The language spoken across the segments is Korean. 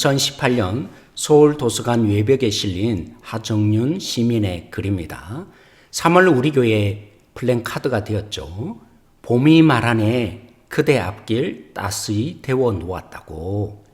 2018년 서울도서관 외벽에 실린 하정윤 시민의 글입니다. 3월 우리 교회 플랜카드가 되었죠. 봄이 말하네 그대 앞길 따스히 데워 놓았다고.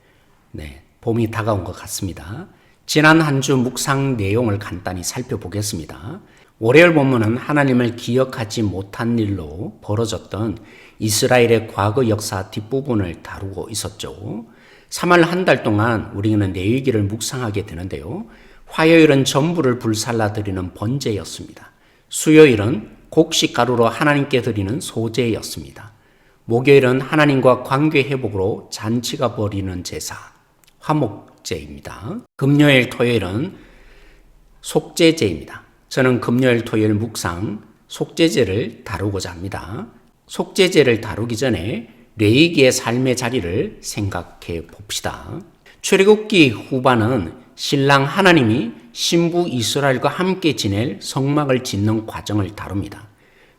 봄이 다가온 것 같습니다. 지난 한 주 묵상 내용을 간단히 살펴보겠습니다. 월요일 본문은 하나님을 기억하지 못한 일로 벌어졌던 이스라엘의 과거 역사 뒷부분을 다루고 있었죠. 3월 한 달 동안 우리는 레위기를 묵상하게 되는데요. 화요일은 전부를 불살라 드리는 번제였습니다. 수요일은 곡식가루로 하나님께 드리는 소제였습니다. 목요일은 하나님과 관계 회복으로 잔치가 벌이는 제사, 화목제입니다. 금요일, 토요일은 속죄제입니다. 저는 금요일, 토요일 묵상, 속죄제를 다루고자 합니다. 속죄제를 다루기 전에 레위기의 삶의 자리를 생각해 봅시다. 출애굽기 후반은 신랑 하나님이 신부 이스라엘과 함께 지낼 성막을 짓는 과정을 다룹니다.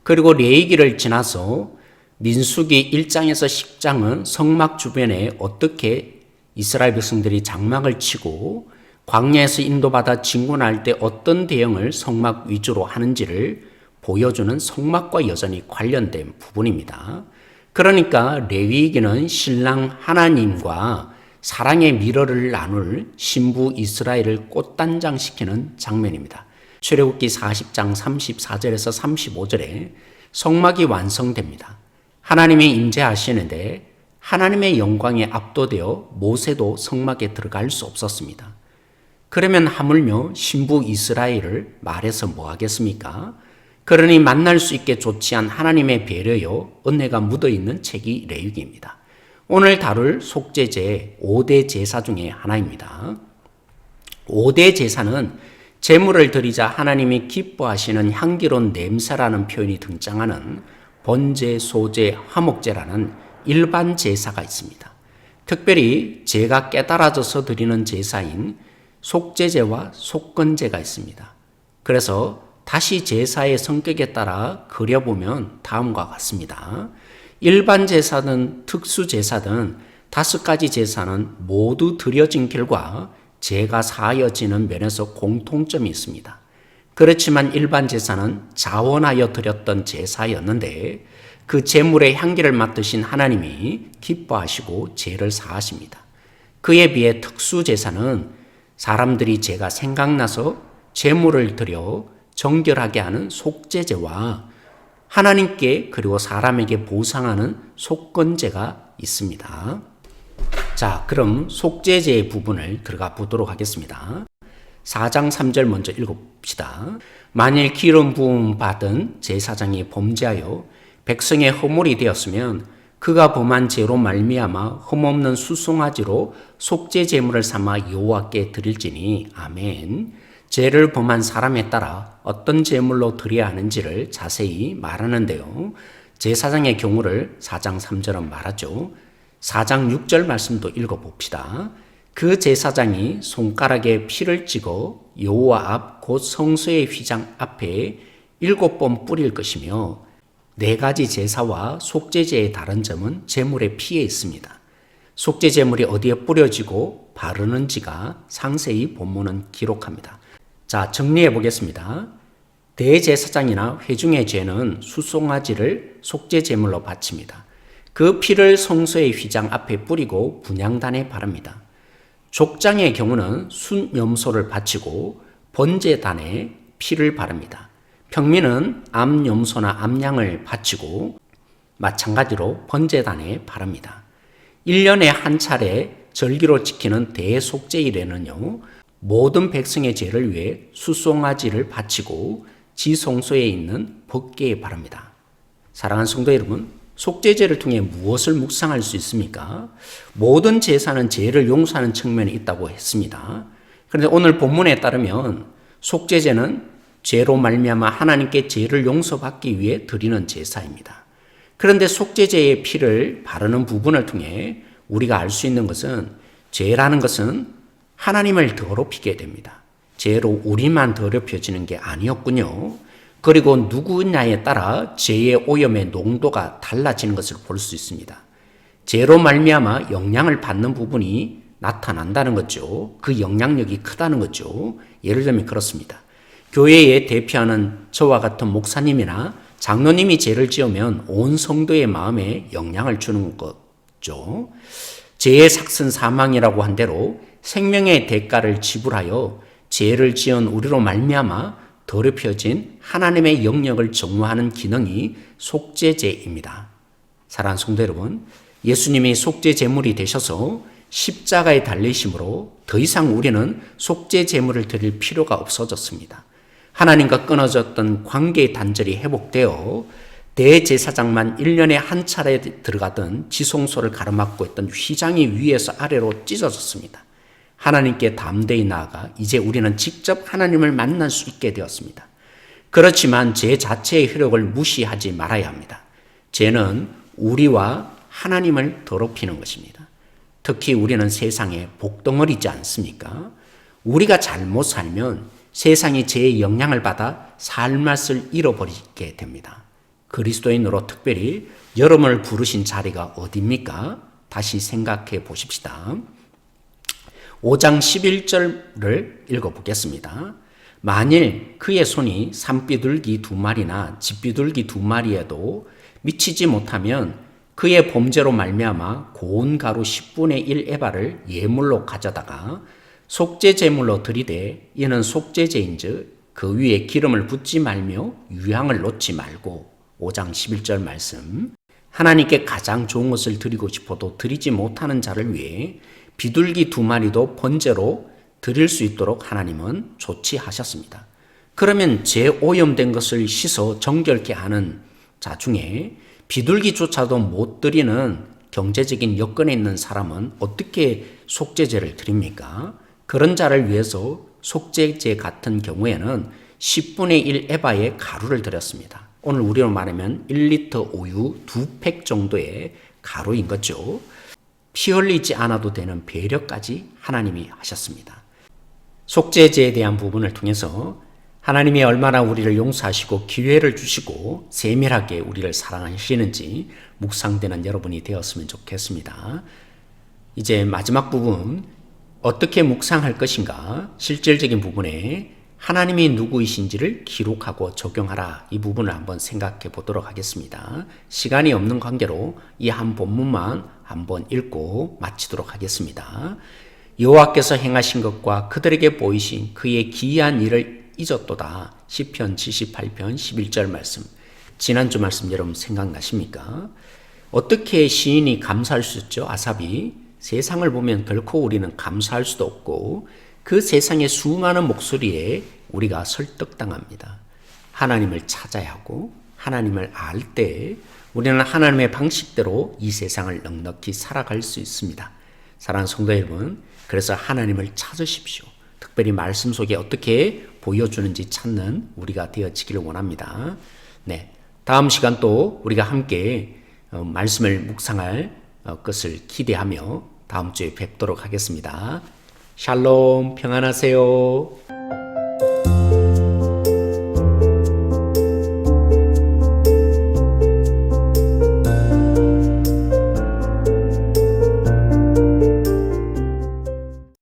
그리고 레위기를 지나서 민수기 1장에서 10장은 성막 주변에 어떻게 이스라엘 백성들이 장막을 치고 광야에서 인도받아 진군할 때 어떤 대응을 성막 위주로 하는지를 보여주는 성막과 여전히 관련된 부분입니다. 그러니까 레위기는 신랑 하나님과 사랑의 미러를 나눌 신부 이스라엘을 꽃단장시키는 장면입니다. 출애굽기 40장 34절에서 35절에 성막이 완성됩니다. 하나님이 임재하시는데 하나님의 영광에 압도되어 모세도 성막에 들어갈 수 없었습니다. 그러면 하물며 신부 이스라엘을 말해서 뭐 하겠습니까? 그러니 만날 수 있게 조치한 하나님의 배려요 은혜가 묻어있는 책이 레위기입니다. 오늘 다룰 속죄제 5대 제사 중에 하나입니다. 5대 제사는 제물을 드리자 하나님이 기뻐하시는 향기로운 냄새라는 표현이 등장하는 번제, 소제, 화목제라는 일반 제사가 있습니다. 특별히 제가 깨달아져서 드리는 제사인 속죄제와 속건제가 있습니다. 그래서 다시 제사의 성격에 따라 그려보면 다음과 같습니다. 일반 제사든 특수 제사든 5가지 제사는 모두 드려진 결과 죄가 사하여지는 면에서 공통점이 있습니다. 그렇지만 일반 제사는 자원하여 드렸던 제사였는데 그 제물의 향기를 맡으신 하나님이 기뻐하시고 죄를 사하십니다. 그에 비해 특수 제사는 사람들이 죄가 생각나서 제물을 드려 정결하게 하는 속죄제와 하나님께 그리고 사람에게 보상하는 속건제가 있습니다. 자, 그럼 속죄제의 부분을 들어가 보도록 하겠습니다. 4장 3절 먼저 읽어봅시다. 만일 기름 부음 받은 제사장이 범죄하여 백성의 허물이 되었으면 그가 범한 죄로 말미암아 흠없는 수송아지로 속죄 제물을 삼아 여호와께 드릴지니 아멘. 죄를 범한 사람에 따라 어떤 제물로 드려야 하는지를 자세히 말하는데요. 제사장의 경우를 4장 3절은 말하죠. 4장 6절 말씀도 읽어봅시다. 그 제사장이 손가락에 피를 찍어 여호와 앞 곧 성소의 휘장 앞에 7번 뿌릴 것이며 4가지 제사와 속죄제의 다른 점은 제물의 피에 있습니다. 속죄 제물이 어디에 뿌려지고 바르는지가 상세히 본문은 기록합니다. 자, 정리해 보겠습니다. 대제사장이나 회중의 죄는 수송아지를 속죄 제물로 바칩니다. 그 피를 성소의 휘장 앞에 뿌리고 분향단에 바릅니다. 족장의 경우는 순염소를 바치고 번제단에 피를 바릅니다. 평민은 암염소나 암양을 바치고 마찬가지로 번제단에 바릅니다. 1년에 한 차례 절기로 지키는 대속죄일에는요, 모든 백성의 죄를 위해 수송아지를 바치고 지성소에 있는 법궤에 바릅니다. 사랑하는 성도 여러분, 속죄제를 통해 무엇을 묵상할 수 있습니까? 모든 제사는 죄를 용서하는 측면이 있다고 했습니다. 그런데 오늘 본문에 따르면 속죄제는 죄로 말미암아 하나님께 죄를 용서받기 위해 드리는 제사입니다. 그런데 속죄제의 피를 바르는 부분을 통해 우리가 알 수 있는 것은 죄라는 것은 하나님을 더럽히게 됩니다. 죄로 우리만 더럽혀지는 게 아니었군요. 그리고 누구냐에 따라 죄의 오염의 농도가 달라지는 것을 볼 수 있습니다. 죄로 말미암아 영향을 받는 부분이 나타난다는 거죠. 그 영향력이 크다는 거죠. 예를 들면 그렇습니다. 교회에 대표하는 저와 같은 목사님이나 장로님이 죄를 지으면 온 성도의 마음에 영향을 주는 거죠. 죄의 삭슨 사망이라고 한 대로 생명의 대가를 지불하여 죄를 지은 우리로 말미암아 더럽혀진 하나님의 영역을 정화하는 기능이 속죄제입니다. 사랑하는 성도 여러분, 예수님이 속죄 제물이 되셔서 십자가에 달리심으로 더 이상 우리는 속죄 제물을 드릴 필요가 없어졌습니다. 하나님과 끊어졌던 관계의 단절이 회복되어 대제사장만 1년에 한 차례 들어가던 지성소를 가로막고 있던 휘장이 위에서 아래로 찢어졌습니다. 하나님께 담대히 나아가 이제 우리는 직접 하나님을 만날 수 있게 되었습니다. 그렇지만 죄 자체의 효력을 무시하지 말아야 합니다. 죄는 우리와 하나님을 더럽히는 것입니다. 특히 우리는 세상에 복덩어리지 않습니까? 우리가 잘못 살면 세상이 죄의 영향을 받아 삶맛을 잃어버리게 됩니다. 그리스도인으로 특별히 여러분을 부르신 자리가 어디입니까? 다시 생각해 보십시다. 5장 11절을 읽어보겠습니다. 만일 그의 손이 산비둘기 2마리나 집비둘기 2마리에도 미치지 못하면 그의 범죄로 말미암아 고운 가루 10분의 1 에바를 예물로 가져다가 속죄 제물로 드리되 이는 속죄제인즉 그 위에 기름을 붓지 말며 유향을 놓지 말고 5장 11절 말씀 하나님께 가장 좋은 것을 드리고 싶어도 드리지 못하는 자를 위해 비둘기 2마리도 번제로 드릴 수 있도록 하나님은 조치하셨습니다. 그러면 죄 오염된 것을 씻어 정결케 하는 자 중에 비둘기조차도 못 드리는 경제적인 여건에 있는 사람은 어떻게 속죄제를 드립니까? 그런 자를 위해서 속죄제 같은 경우에는 10분의 1 에바의 가루를 드렸습니다. 오늘 우리로 말하면 1리터 우유 2팩 정도의 가루인 거죠. 피 흘리지 않아도 되는 배려까지 하나님이 하셨습니다. 속죄제에 대한 부분을 통해서 하나님이 얼마나 우리를 용서하시고 기회를 주시고 세밀하게 우리를 사랑하시는지 묵상되는 여러분이 되었으면 좋겠습니다. 이제 마지막 부분 어떻게 묵상할 것인가 실질적인 부분에 하나님이 누구이신지를 기록하고 적용하라 이 부분을 한번 생각해 보도록 하겠습니다. 시간이 없는 관계로 이 한 본문만 한번 읽고 마치도록 하겠습니다. 여호와께서 행하신 것과 그들에게 보이신 그의 기이한 일을 잊었도다. 시편 78편 11절 말씀. 지난주 말씀 여러분 생각나십니까? 어떻게 시인이 감사할 수 있죠? 아삽이 세상을 보면 결코 우리는 감사할 수도 없고 그 세상의 수많은 목소리에 우리가 설득당합니다. 하나님을 찾아야 하고 하나님을 알 때 우리는 하나님의 방식대로 이 세상을 넉넉히 살아갈 수 있습니다. 사랑하는 성도 여러분, 그래서 하나님을 찾으십시오. 특별히 말씀 속에 어떻게 보여주는지 찾는 우리가 되어지기를 원합니다. 네, 다음 시간 또 우리가 함께 말씀을 묵상할 것을 기대하며 다음 주에 뵙도록 하겠습니다. 샬롬, 평안하세요.